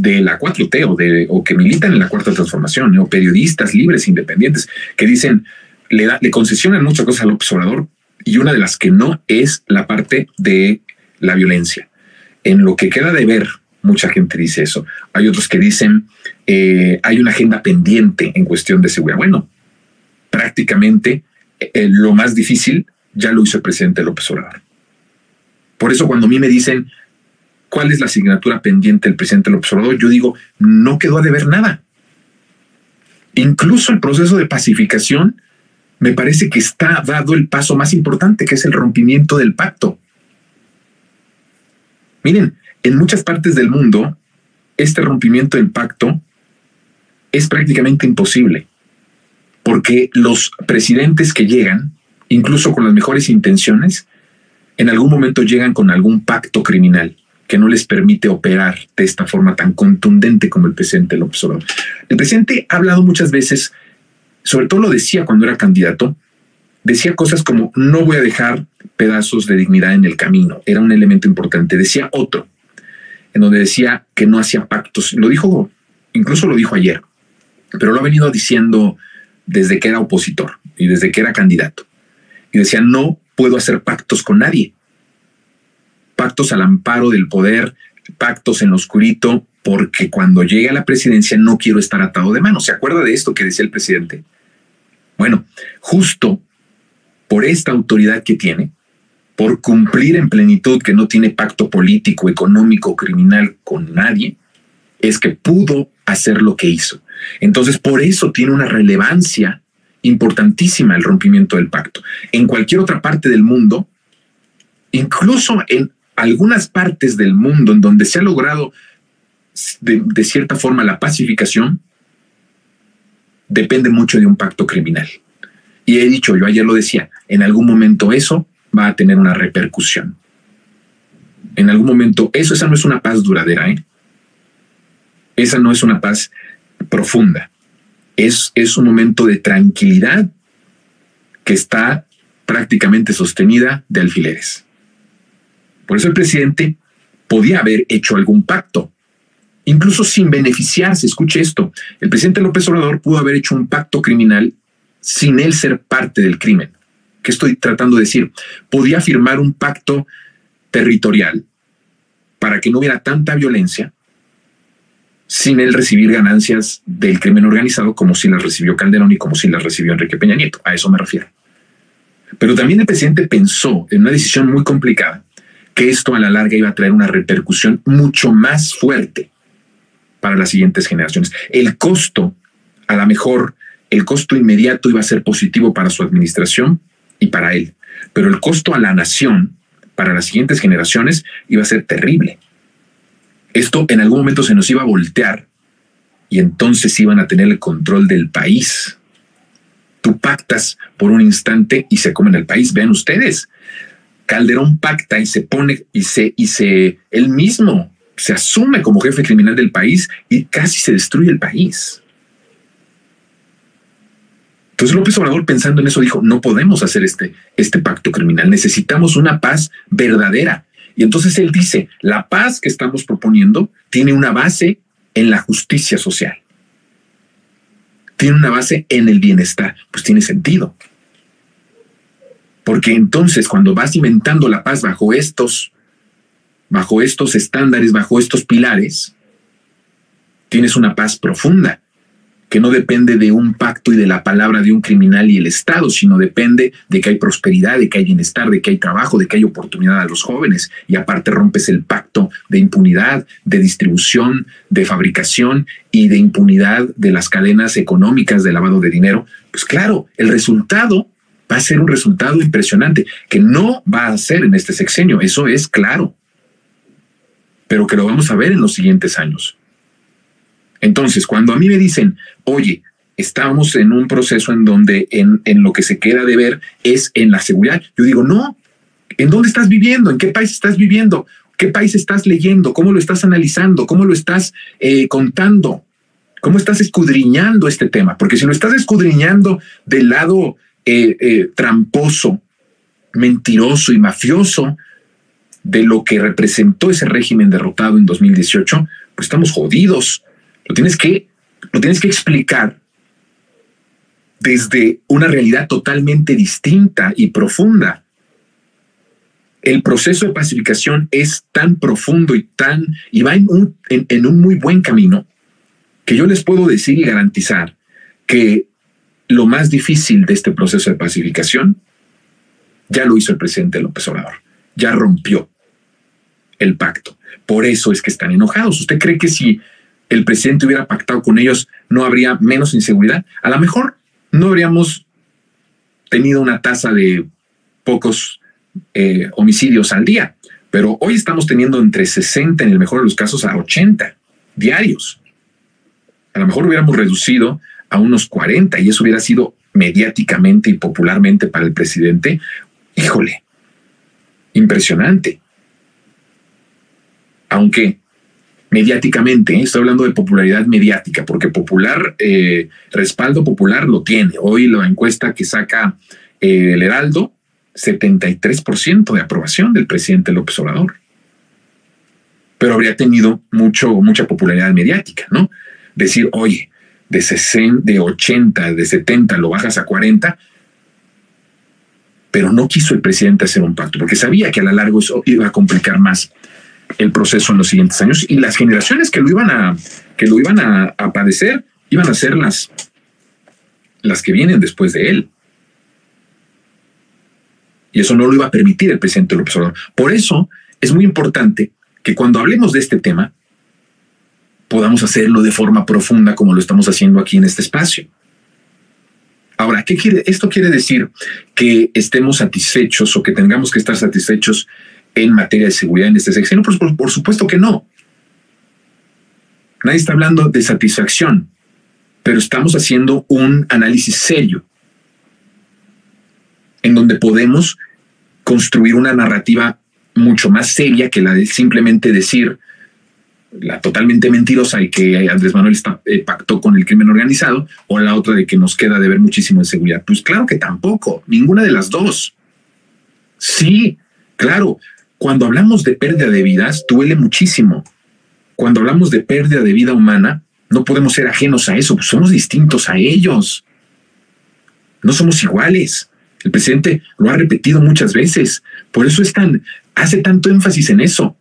de la 4T o que militan en la Cuarta Transformación, o periodistas libres, independientes, que dicen, le concesionan muchas cosas al López Obrador, y una de las que no es la parte de la violencia. En lo que queda de ver, mucha gente dice eso. Hay otros que dicen, hay una agenda pendiente en cuestión de seguridad. Bueno, prácticamente lo más difícil ya lo hizo el presidente López Obrador. Por eso cuando a mí me dicen, ¿cuál es la asignatura pendiente del presidente López Obrador? Yo digo, no quedó a deber nada. Incluso el proceso de pacificación me parece que está dado el paso más importante, que es el rompimiento del pacto. Miren, en muchas partes del mundo, este rompimiento del pacto es prácticamente imposible, porque los presidentes que llegan, incluso con las mejores intenciones, en algún momento llegan con algún pacto criminal que no les permite operar de esta forma tan contundente como el presidente López Obrador. El presidente ha hablado muchas veces, sobre todo lo decía cuando era candidato, decía cosas como, no voy a dejar pedazos de dignidad en el camino. Era un elemento importante. Decía otro, en donde decía que no hacía pactos. Lo dijo, incluso lo dijo ayer, pero lo ha venido diciendo desde que era opositor y desde que era candidato. Y decía, no puedo hacer pactos con nadie. Pactos al amparo del poder, pactos en lo oscurito, porque cuando llegue a la presidencia no quiero estar atado de manos. ¿Se acuerda de esto que decía el presidente? Bueno, justo por esta autoridad que tiene, por cumplir en plenitud que no tiene pacto político, económico, criminal con nadie, es que pudo hacer lo que hizo. Entonces, por eso tiene una relevancia importantísima el rompimiento del pacto. En cualquier otra parte del mundo, incluso en algunas partes del mundo en donde se ha logrado de cierta forma la pacificación, depende mucho de un pacto criminal. Y he dicho, yo ayer lo decía, en algún momento eso va a tener una repercusión. En algún momento, esa no es una paz duradera, ¿eh? Esa no es una paz profunda. Es un momento de tranquilidad que está prácticamente sostenida de alfileres. Por eso el presidente podía haber hecho algún pacto, incluso sin beneficiarse. Escuche esto, el presidente López Obrador pudo haber hecho un pacto criminal sin él ser parte del crimen. ¿Qué estoy tratando de decir? Podía firmar un pacto territorial para que no hubiera tanta violencia sin él recibir ganancias del crimen organizado como si las recibió Calderón y como si las recibió Enrique Peña Nieto. A eso me refiero. Pero también el presidente pensó en una decisión muy complicada, que esto a la larga iba a traer una repercusión mucho más fuerte para las siguientes generaciones. El costo, a lo mejor, el costo inmediato iba a ser positivo para su administración y para él, pero el costo a la nación, para las siguientes generaciones, iba a ser terrible. Esto en algún momento se nos iba a voltear y entonces iban a tener el control del país. Tú pactas por un instante y se comen el país. Vean ustedes, Calderón pacta y se pone él mismo se asume como jefe criminal del país y casi se destruye el país. Entonces López Obrador, pensando en eso, dijo, no podemos hacer este pacto criminal, necesitamos una paz verdadera. Y entonces él dice, la paz que estamos proponiendo tiene una base en la justicia social. Tiene una base en el bienestar. Pues tiene sentido. Porque entonces cuando vas inventando la paz bajo estos estándares, bajo estos pilares, tienes una paz profunda, que no depende de un pacto y de la palabra de un criminal y el Estado, sino depende de que hay prosperidad, de que hay bienestar, de que hay trabajo, de que hay oportunidad a los jóvenes. Y aparte rompes el pacto de impunidad, de distribución, de fabricación y de impunidad de las cadenas económicas de lavado de dinero. Pues claro, el resultado va a ser un resultado impresionante, que no va a ser en este sexenio, eso es claro, pero que lo vamos a ver en los siguientes años. Entonces, cuando a mí me dicen, oye, estamos en un proceso en donde en lo que se queda de ver es en la seguridad, yo digo, no, ¿en dónde estás viviendo? ¿En qué país estás viviendo? ¿Qué país estás leyendo? ¿Cómo lo estás analizando? ¿Cómo lo estás contando? ¿Cómo estás escudriñando este tema? Porque si lo estás escudriñando del lado tramposo, mentiroso y mafioso, de lo que representó ese régimen derrotado en 2018, pues estamos jodidos. Lo tienes que explicar desde una realidad totalmente distinta y profunda. El proceso de pacificación es tan profundo y va en un muy buen camino, que yo les puedo decir y garantizar que lo más difícil de este proceso de pacificación ya lo hizo el presidente López Obrador. Ya rompió el pacto. Por eso es que están enojados. ¿Usted cree que si el presidente hubiera pactado con ellos no habría menos inseguridad? A lo mejor no habríamos tenido una tasa de pocos homicidios al día, pero hoy estamos teniendo entre 60, en el mejor de los casos, a 80 diarios. A lo mejor hubiéramos reducido a unos 40 y eso hubiera sido mediáticamente y popularmente para el presidente, híjole, impresionante. Aunque mediáticamente, estoy hablando de popularidad mediática, porque respaldo popular lo tiene. Hoy la encuesta que saca el Heraldo, 73% de aprobación del presidente López Obrador. Pero habría tenido mucha popularidad mediática, ¿no? Decir, oye, de 80, de 70 lo bajas a 40, pero no quiso el presidente hacer un pacto, porque sabía que a la larga eso iba a complicar más el proceso en los siguientes años, y las generaciones que lo iban a padecer iban a ser las que vienen después de él. Y eso no lo iba a permitir el presidente López Obrador. Por eso es muy importante que cuando hablemos de este tema podamos hacerlo de forma profunda como lo estamos haciendo aquí en este espacio. Ahora, esto quiere decir que estemos satisfechos o que tengamos que estar satisfechos en materia de seguridad en este sexenio? Pues por supuesto que no. Nadie está hablando de satisfacción, pero estamos haciendo un análisis serio en donde podemos construir una narrativa mucho más seria que la de simplemente decir la totalmente mentirosa y que Andrés Manuel pactó con el crimen organizado, o la otra de que nos queda de ver muchísimo en seguridad. Pues claro que tampoco, ninguna de las dos. Sí, claro, cuando hablamos de pérdida de vidas, duele muchísimo. Cuando hablamos de pérdida de vida humana, no podemos ser ajenos a eso, pues somos distintos a ellos. No somos iguales. El presidente lo ha repetido muchas veces. Por eso hace tanto énfasis en eso.